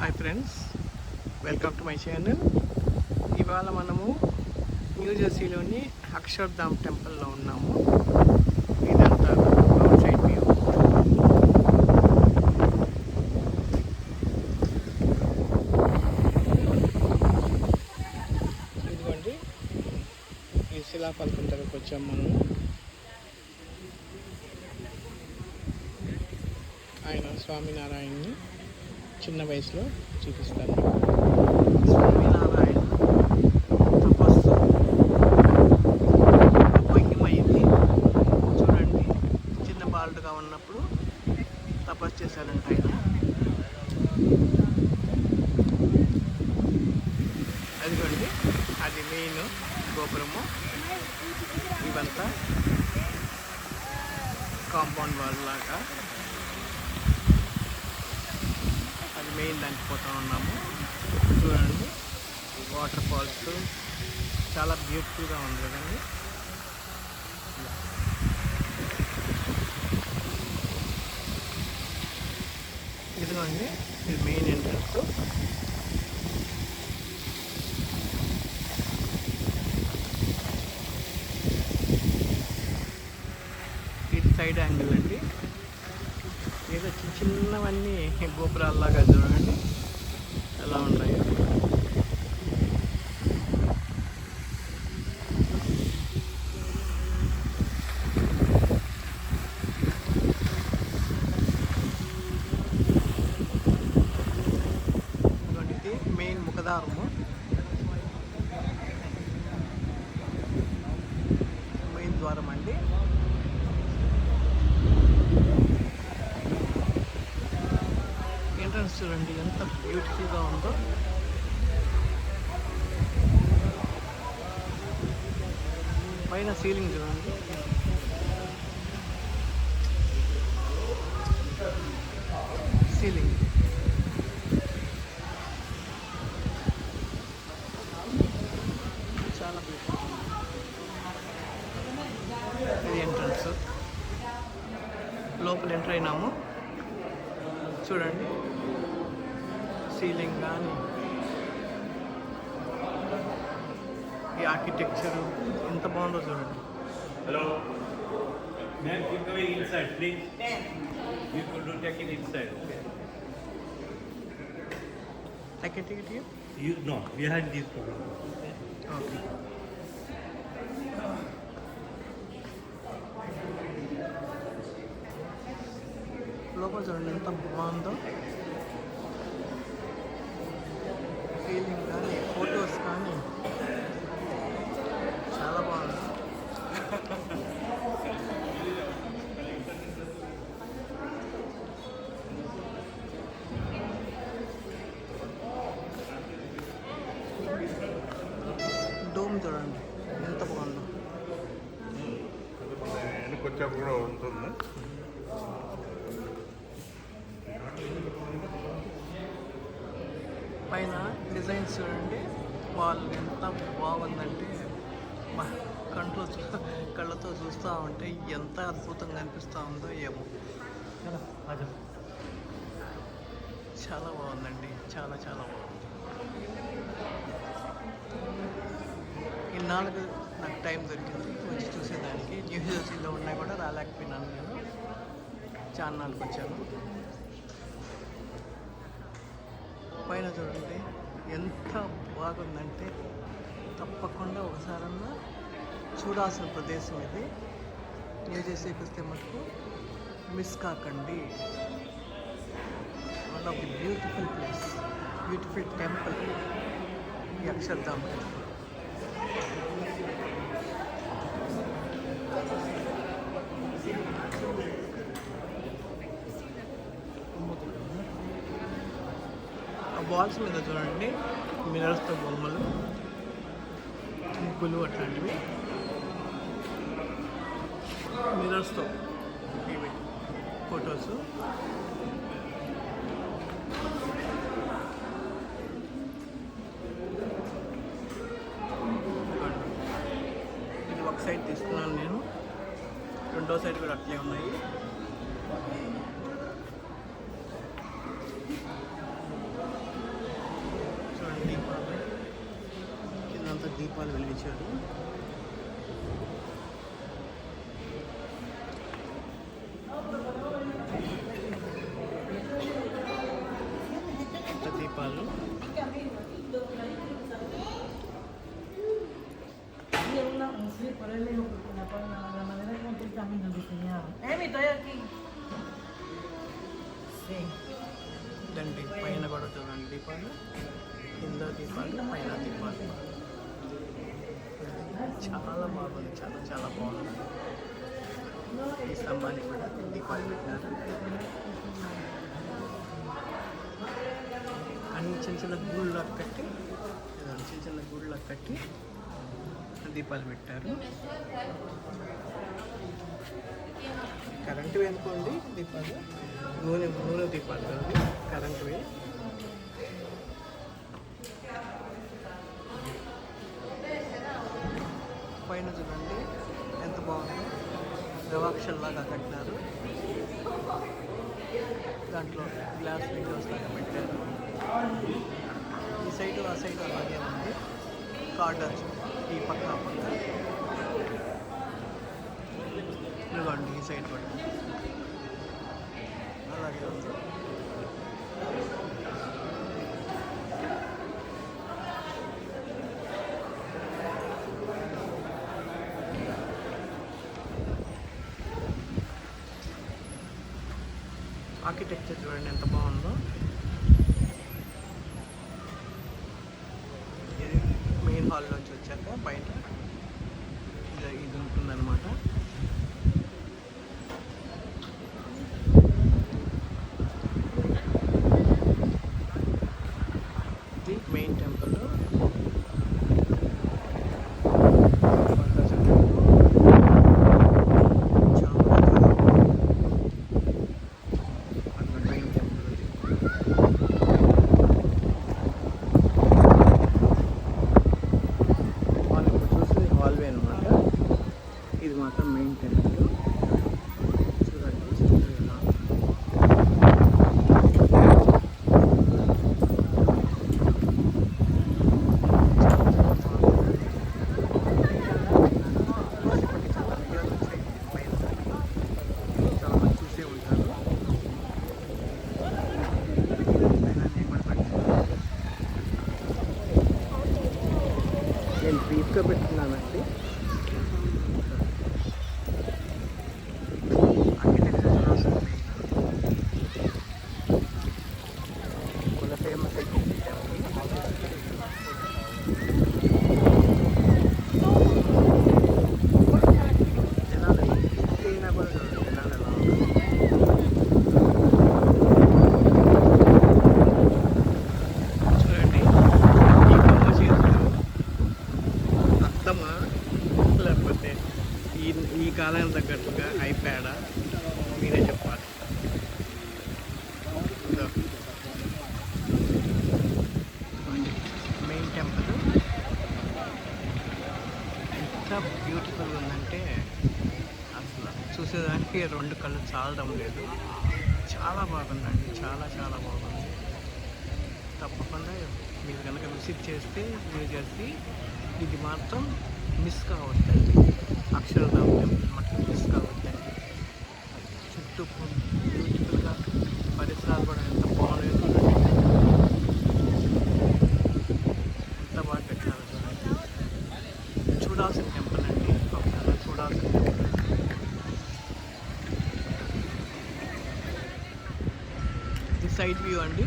Hi friends, welcome to my channel. ఇవాళ మనము న్యూజెర్సీలోని అక్షర్ధామ్ టెంపుల్లో ఉన్నాము. ఇదంతా అవుట్ సైడ్ వ్యూ. ఇదిగోండి, ఈ శిలాఫలకం దగ్గరకు వచ్చాము మనము. ఆయన స్వామినారాయణని చిన్న వయసులో చూపిస్తాను. స్వామినారాయణ తపస్సు భంగిమైంది. చూడండి, చిన్న బాలుడుగా ఉన్నప్పుడు తపస్సు చేశాడంట ఆయన. అదిగోండి, అది మెయిన్ గోపురము. ఇవంతా కాంపౌండ్ వాల్ లాగా అది మెయిన్ దానికి పోతూ ఉన్నాము. చూడండి, వాటర్ ఫాల్స్ చాలా బ్యూటిఫుల్గా ఉంది కదండి. ఇదిగోండి, ఇది మెయిన్ ఎంట్రన్స్. ఇది సైడ్ యాంగిల్ అండి. ఏదో చిన్న చిన్నవన్నీ గోపురాల్లాగా చూడండి ఎలా ఉన్నాయో. ఇది మెయిన్ ముఖదారము, మెయిన్ ద్వారం అండి. ఎంట్రన్స్ చూడండి ఎంత బ్యూటిఫుల్గా ఉందో. పైన సీలింగ్ చూడండి, సీలింగ్ చాలా బ్యూటిఫుల్. ఇది ఎంట్రన్స్. లోపల ఎంటర్ అయినాము. చూడండి, సీలింగ్ కానీ ఈ ఆర్కిటెక్చరు ఎంత బాగుందో చూడండి. Hello. Ma'am, keep going inside, please. You could do take it inside, okay? I can take it here? You no, behind this program. Okay. లోపల చూడండి ఎంత బాగుందో. ఫీలింగ్ కానీ ఫొటోస్ కానీ చాలా బాగుంది. డోమ్ చూడండి ఎంత బాగుందో. వెనకొచ్చాక కూడా ఉంటుంది. పైన డిజైన్స్ చూడండి, వాళ్ళు ఎంత బాగుందంటే కళ్ళతో చూస్తూ ఉంటే ఎంత అద్భుతంగా అనిపిస్తూ ఉందో ఏమో. చాలా బాగుందండి, చాలా చాలా బాగుంది. ఇన్నాళ్ళకు నాకు టైం దొరికింది వచ్చి చూసేదానికి. న్యూజెర్సీలో ఉన్నా కూడా రాలేకపోయినాను నేను. చాన్నాళ్ళకి వచ్చాను. పైన చూడండి ఎంత బాగుందంటే తప్పకుండా ఒకసారన్నా చూడాల్సిన ప్రదేశం ఇది. న్యూజెర్సీకి వస్తే మటుకు మిస్ కాకండి. One of the beautiful place, beautiful temple ఈ అక్షర్ధామ్ టెంపుల్. వాల్స్ మీద చూడండి మిరర్స్తో బొమ్మలు, ముగ్గులు అట్లాంటివి మిరర్స్తో ఇవి ఫొటోస్. ఇది ఒక సైడ్ తీసుకున్నాను నేను, రెండో సైడ్ కూడా అట్లే ఉన్నాయి. దీపాలు వెలిగించారు. దీపాలు Por él le digo porque la manera como tú caminas diseñado. Estoy aquí. Sí. దండి పైన కూడా చూడండి దీపాలు, కింద దీపాలు, పైన దీపాలు. చాలా బాగుంది, చాలా చాలా బాగుంది. ఈ స్తంభానికి కూడా దీపాలు పెట్టారు. అన్ని చిన్న చిన్న గూళ్ళకు కట్టి, చిన్న చిన్న గూళ్ళకు కట్టి దీపాలు పెట్టారు. కరెంటువి అనుకోండి దీపాలు, నూనె దీపాలు అండి, కరెంటువి. పైన చూడండి ఎంత బాగుందో, గవాక్షల్లాగా కట్టినారు. దాంట్లో గ్లాస్ విండోస్ లాగా పెట్టారు. ఈ సైడు ఆ సైడు అలాగే ఉంది. కార్డర్స్ ఈ పక్క ఇవ్వండి, ఈ సైడ్ కూడా అలాగే ఉంది. ఆర్కిటెక్చర్ చూడండి ఎంత బాగుందో. ఇది మెయిన్ హాల్ నుంచి వచ్చాక బయట ఇది ఉంటుందన్నమాట. ఇది మెయిన్ టెంపుల్. ఇది మాత్రం మెయిన్ టెంపుల్. చూడండి చాలా మంది చూసే ఉంటారు. నేను బ్రీఫ్గా పెట్టుకున్నానండి. లేకపోతే ఈ కాలానికి తగ్గట్టుగా అయిపోయాడా మీరే చెప్పాలి. మెయిన్ టెంపుల్ ఎంత బ్యూటిఫుల్ ఉందంటే అసలు చూసేదానికి రెండు కళ్ళు చాలడం లేదు. చాలా బాగుందండి, చాలా చాలా బాగుంది. తప్పకుండా మీరు కనుక విజిట్ చేస్తే న్యూజెర్సీ ఇది మాత్రం మిస్ కావద్దండి. అక్షరధామ్ టెంపుల్ మాత్రం మిస్ కావద్దండి. చుట్టూ బ్యూటిఫుల్గా పరిసరాలు కూడా ఎంత బాగున్నాయో చూడండి, ఎంత బాగా కట్టారో చూడండి. చూడాల్సిన టెంపుల్ అండి, ఒకసారి చూడాల్సిన టెంపుల్. ఇది సైడ్ వ్యూ అండి.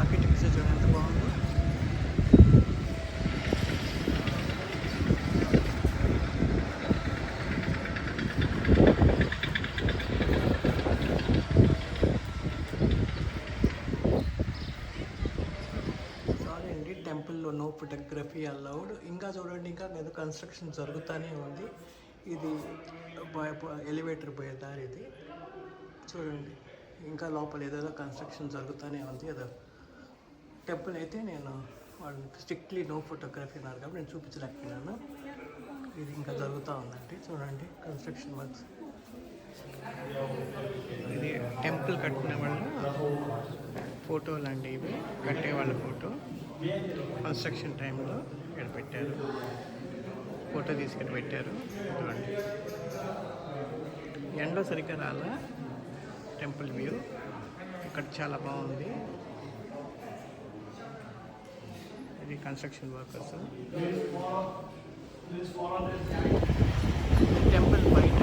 ఆర్కిటెక్చర్ చూడండి ఎంత బాగుందో. సారీ అండి, టెంపుల్లో నో ఫోటోగ్రఫీ అలౌడ్. ఇంకా చూడండి, ఇంకా ఏదో కన్స్ట్రక్షన్ జరుగుతూనే ఉంది. ఇది ఎలివేటర్ పోయే దారి ఇది చూడండి. ఇంకా లోపల ఏదో కన్స్ట్రక్షన్ జరుగుతూనే ఉంది. ఏదో టెంపుల్ అయితే నేను వాళ్ళు స్ట్రిక్ట్లీ నో ఫోటోగ్రఫీ అన్నారు కాబట్టి నేను చూపించలేకపోయినాను. ఇది ఇంకా జరుగుతూ ఉందండి. చూడండి కన్స్ట్రక్షన్ వర్క్స్ ఇది టెంపుల్ కట్టిన వాళ్ళ ఫోటోలు అండి, ఇవి కట్టే వాళ్ళ ఫోటో. కన్స్ట్రక్షన్ టైంలో ఇక్కడ పెట్టారు, ఫోటో తీసుకొని పెట్టారు. ఇదిగోండి. ఎండ సరిగ్గా రాలా టెంపుల్ వ్యూ. ఇక్కడ చాలా బాగుంది. ఇది కన్స్ట్రక్షన్ వర్కర్స్. టెంపుల్ బయట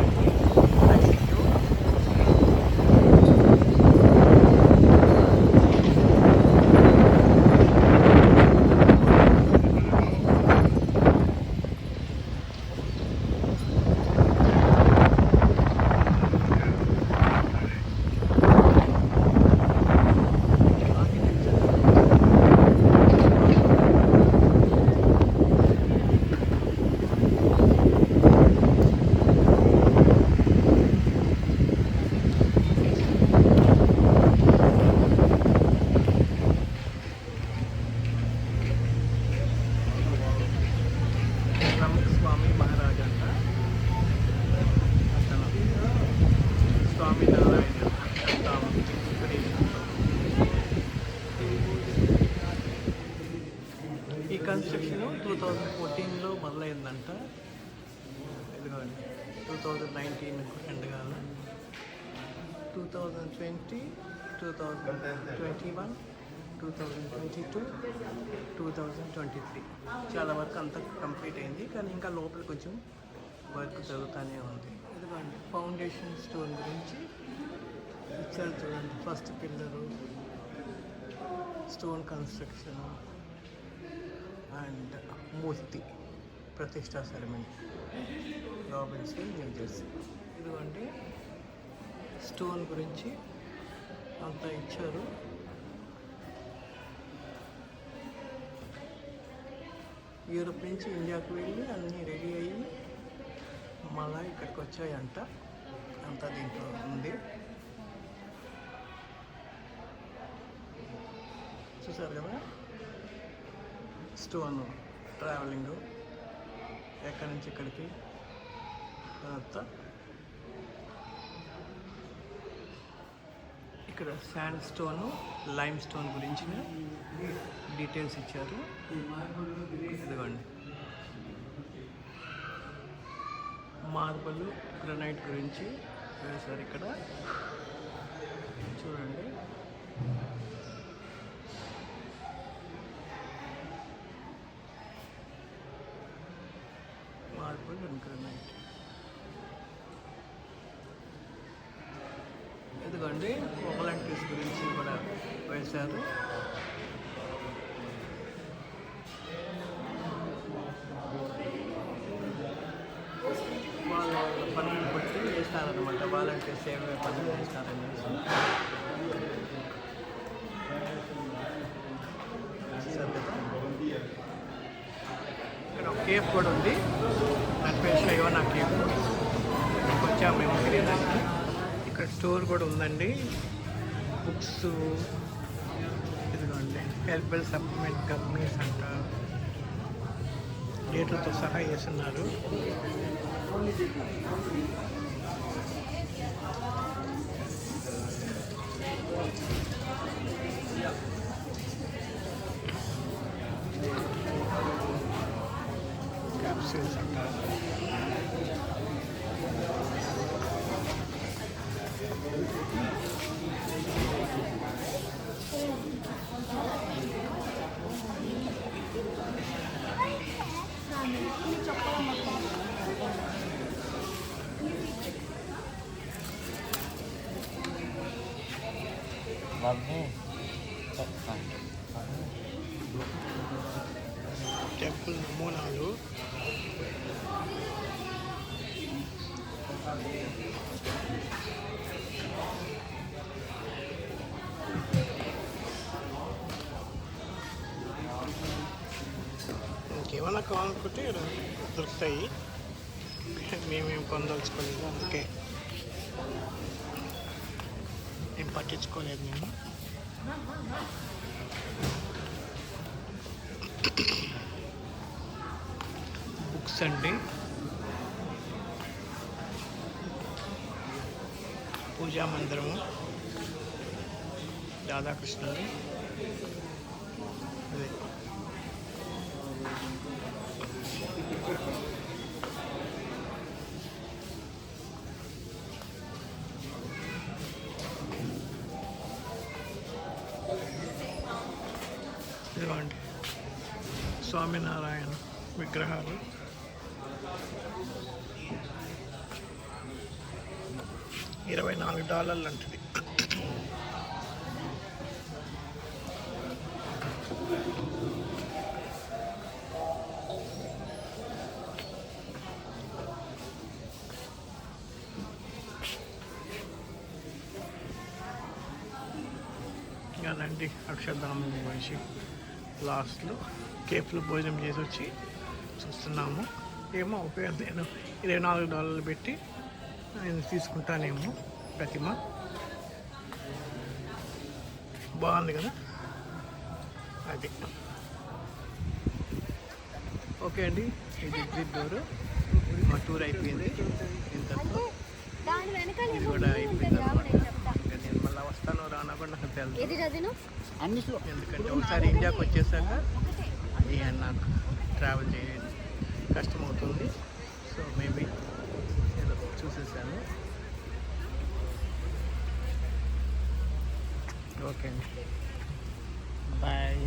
స్వామి మహారాజ్ అంట. అతను స్వామినారాయణ ఈ కన్స్ట్రక్షన్ 2014లో మొదలైందంట. ఇదిగోండి 2019 ఎండ్ కాల 2020, 2021, 2022, 2023 చాలా వరకు అంతా కంప్లీట్ అయింది. కానీ ఇంకా లోపల కొంచెం వర్క్ జరుగుతూనే ఉంది. ఇదిగోండి ఫౌండేషన్ స్టోన్ గురించి ఇచ్చారు చూడండి. First pillar, stone construction and మూర్తి ప్రతిష్టా సెరమనీ, రాబిన్స్విల్, న్యూ జెర్సీ. ఇదిగోండి స్టోన్ గురించి అంతా ఇచ్చారు. యూరోప్ నుంచి ఇండియాకు వెళ్ళి అన్నీ రెడీ అయ్యి మళ్ళా ఇక్కడికి వచ్చాయంట. అంతా దీంట్లో ఉంది. చూసారు కదా స్టోన్ ట్రావెలింగ్ ఎక్కడి నుంచి ఇక్కడికి అంతా. ఇక్కడ శాండ్ స్టోను, లైమ్ స్టోన్ గురించిన డీటెయిల్స్ ఇచ్చారు. ఇదిగోండి మార్బల్, గ్రనైట్ గురించి వేశారు ఇక్కడ చూడండి. Marble and granite. ఇదిగోండి వాలంటీర్స్ గురించి కూడా వేశారు. వాళ్ళ పనులు బట్టి వేస్తారనమాట. వాలంటీర్స్ ఏమేమి పనులు చేస్తారనేసి. ఇక్కడ ఒక కేఫ్ కూడా ఉంది, దాని పేరు శైవనా కేఫ్. వచ్చాము మేము తినేదానికి. ఇక్కడ స్టోర్ కూడా ఉందండి, బుక్స్. ఇదిగోండి హెల్పల్ సప్లిమెంట్ కంపెనీస్ అంట, డేట్లతో సహా చేస్తున్నారు. క్యాప్సూల్స్ అంట. టెంపుల్ నమూనాలు. ఇంకేమైనా కావాలనుకుంటే దొరుకుతాయి. మేమేం పొందలుచుకోలేదు, అందుకే ఏం పట్టించుకోలేదు మేము. బుక్స్ అండి, పూజా మందిరము రాధాకృష్ణుడు. అదే ఇదిగోండి స్వామినారాయణ విగ్రహాలు. $24 అంటది. ఇలాంటి అక్షరధామం గురించి లాస్ట్లో కేఫ్లో భోజనం చేసి వచ్చి చూస్తున్నాము. ఏమో ఉపయోగం నేను $24 పెట్టి నేను తీసుకుంటానేమో. ప్రతిమ బాగుంది కదా. అది ఓకే అండి. ఇది ఎగ్జిట్ డోరు. మా టూర్ అయిపోయింది ఇంతతో. ఇది కూడా అయిపోయింది అన్నమాట. ఇంకా నేను మళ్ళీ వస్తానో రానా కూడా నాకు తెలుసు. ఎందుకంటే ఒకసారి ఇండియాకి వచ్చేసాక ఇక నాకు ట్రావెల్ చేయడం కష్టమవుతుంది. సో మేబీ ఏదో చూసేసాను. ఓకే అండి, బాయ్.